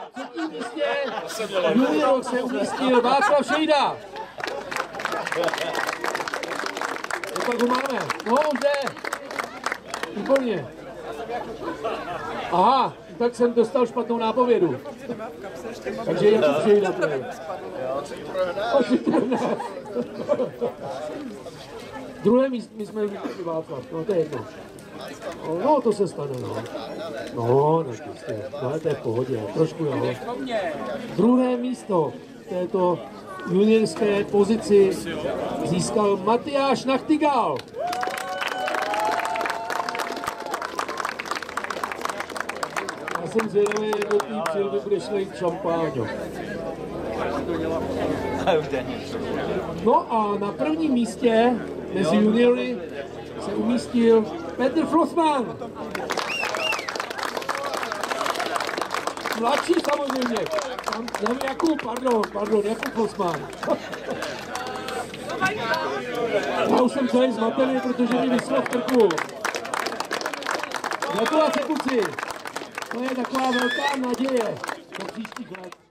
Na třetím místě junior se umístil Jakub Šejda. Pak ho máme. No, on jde. Výborně. Aha, tak jsem dostal špatnou nápovědu. Takže Jakub Šejda. Druhé místo, my jsme Václav, no to je jedno. No, to se stane, no. No, to je v pohodě, trošku jo. Druhé místo v této juniorské pozici získal Matyáš Nachtigal. Já jsem zvědavý, jak do té přilby bude šlejt šampáňo. No a na prvním místě mezi juniory se umístil Petr Flosman. Mladší samozřejmě. Jakub, pardon, Jakub Flosman. Já už jsem celý zmatený, protože mi vyslal v krku. Gratulace, kluci. To je taková velká naděje do příštích let.